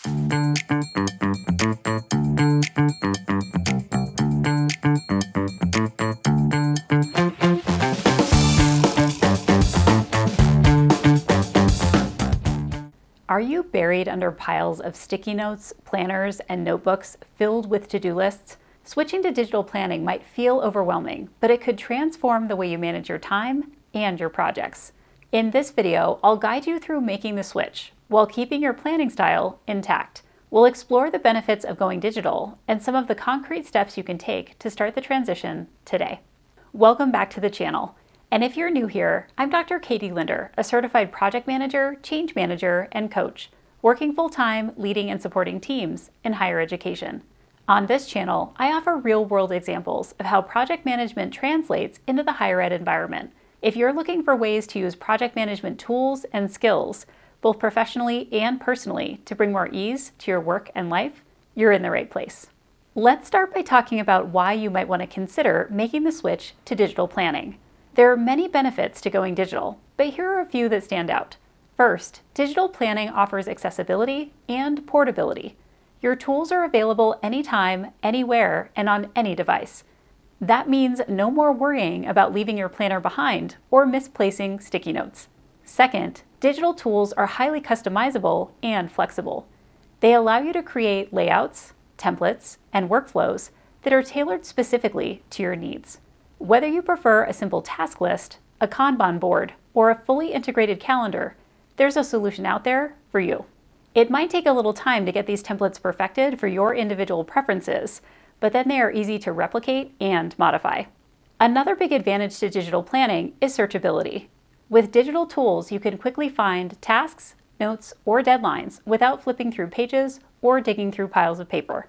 Are you buried under piles of sticky notes, planners, and notebooks filled with to-do lists? Switching to digital planning might feel overwhelming, but it could transform the way you manage your time and your projects. In this video, I'll guide you through making the switch while keeping your planning style intact. We'll explore the benefits of going digital and some of the concrete steps you can take to start the transition today. Welcome back to the channel. And if you're new here, I'm Dr. Katie Linder, a certified project manager, change manager, and coach, working full-time leading and supporting teams in higher education. On this channel, I offer real-world examples of how project management translates into the higher ed environment. If you're looking for ways to use project management tools and skills, both professionally and personally, to bring more ease to your work and life, you're in the right place. Let's start by talking about why you might want to consider making the switch to digital planning. There are many benefits to going digital, but here are a few that stand out. First, digital planning offers accessibility and portability. Your tools are available anytime, anywhere, and on any device. That means no more worrying about leaving your planner behind or misplacing sticky notes. Second, digital tools are highly customizable and flexible. They allow you to create layouts, templates, and workflows that are tailored specifically to your needs. Whether you prefer a simple task list, a Kanban board, or a fully integrated calendar, there's a solution out there for you. It might take a little time to get these templates perfected for your individual preferences, but then they are easy to replicate and modify. Another big advantage to digital planning is searchability. With digital tools, you can quickly find tasks, notes, or deadlines without flipping through pages or digging through piles of paper.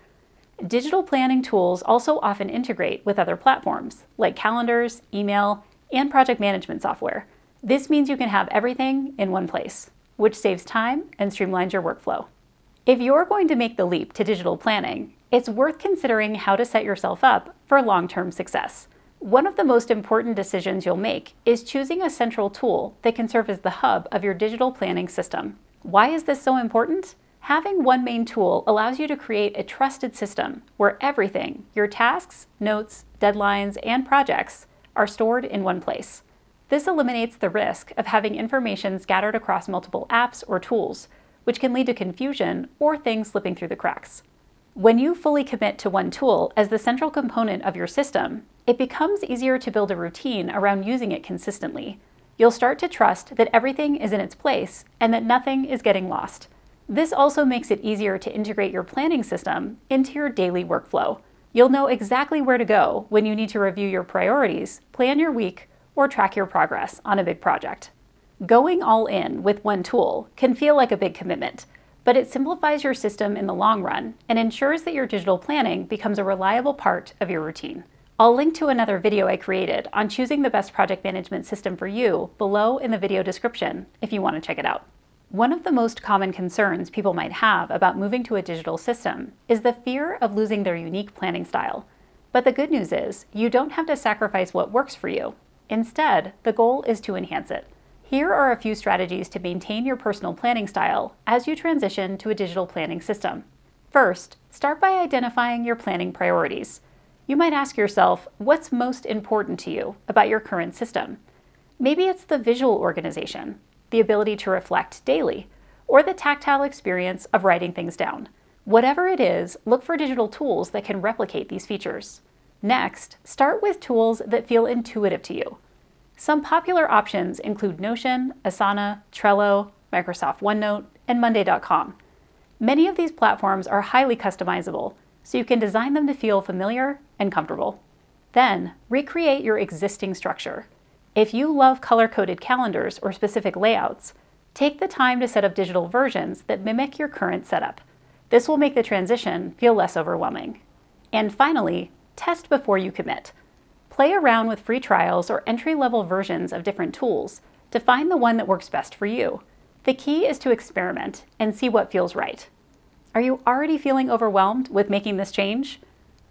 Digital planning tools also often integrate with other platforms, like calendars, email, and project management software. This means you can have everything in one place, which saves time and streamlines your workflow. If you're going to make the leap to digital planning, it's worth considering how to set yourself up for long-term success. One of the most important decisions you'll make is choosing a central tool that can serve as the hub of your digital planning system. Why is this so important? Having one main tool allows you to create a trusted system where everything, your tasks, notes, deadlines, and projects, are stored in one place. This eliminates the risk of having information scattered across multiple apps or tools, which can lead to confusion or things slipping through the cracks. When you fully commit to one tool as the central component of your system, it becomes easier to build a routine around using it consistently. You'll start to trust that everything is in its place and that nothing is getting lost. This also makes it easier to integrate your planning system into your daily workflow. You'll know exactly where to go when you need to review your priorities, plan your week, or track your progress on a big project. Going all in with one tool can feel like a big commitment, but it simplifies your system in the long run and ensures that your digital planning becomes a reliable part of your routine. I'll link to another video I created on choosing the best project management system for you below in the video description if you want to check it out. One of the most common concerns people might have about moving to a digital system is the fear of losing their unique planning style. But the good news is, you don't have to sacrifice what works for you. Instead, the goal is to enhance it. Here are a few strategies to maintain your personal planning style as you transition to a digital planning system. First, start by identifying your planning priorities. You might ask yourself, what's most important to you about your current system? Maybe it's the visual organization, the ability to reflect daily, or the tactile experience of writing things down. Whatever it is, look for digital tools that can replicate these features. Next, start with tools that feel intuitive to you. Some popular options include Notion, Asana, Trello, Microsoft OneNote, and Monday.com. Many of these platforms are highly customizable, so you can design them to feel familiar and comfortable. Then, recreate your existing structure. If you love color-coded calendars or specific layouts, take the time to set up digital versions that mimic your current setup. This will make the transition feel less overwhelming. And finally, test before you commit. Play around with free trials or entry-level versions of different tools to find the one that works best for you. The key is to experiment and see what feels right. Are you already feeling overwhelmed with making this change?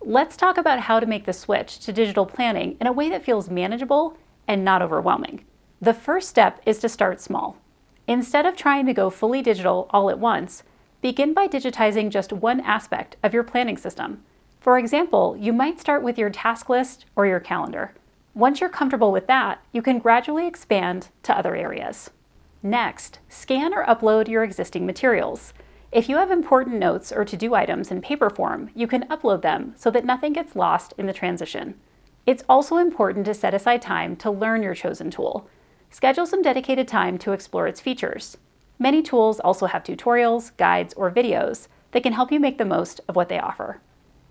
Let's talk about how to make the switch to digital planning in a way that feels manageable and not overwhelming. The first step is to start small. Instead of trying to go fully digital all at once, Begin by digitizing just one aspect of your planning system. For example, you might start with your task list or your calendar. Once you're comfortable with that, you can gradually expand to other areas. Next, scan or upload your existing materials. If you have important notes or to-do items in paper form, you can upload them so that nothing gets lost in the transition. It's also important to set aside time to learn your chosen tool. Schedule some dedicated time to explore its features. Many tools also have tutorials, guides, or videos that can help you make the most of what they offer.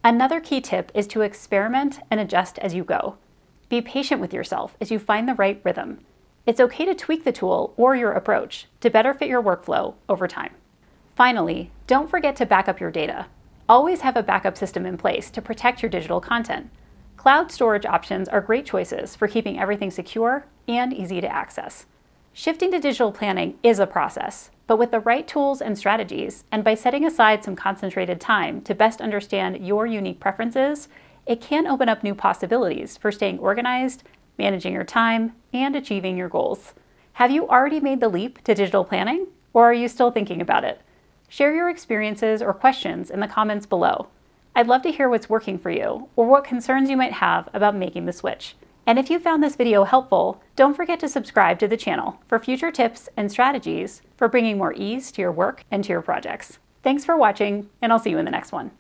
Another key tip is to experiment and adjust as you go. Be patient with yourself as you find the right rhythm. It's okay to tweak the tool or your approach to better fit your workflow over time. Finally, don't forget to back up your data. Always have a backup system in place to protect your digital content. Cloud storage options are great choices for keeping everything secure and easy to access. Shifting to digital planning is a process, but with the right tools and strategies, and by setting aside some concentrated time to best understand your unique preferences, it can open up new possibilities for staying organized, managing your time, and achieving your goals. Have you already made the leap to digital planning, or are you still thinking about it? Share your experiences or questions in the comments below. I'd love to hear what's working for you, or what concerns you might have about making the switch. And if you found this video helpful, don't forget to subscribe to the channel for future tips and strategies for bringing more ease to your work and to your projects. Thanks for watching, and I'll see you in the next one.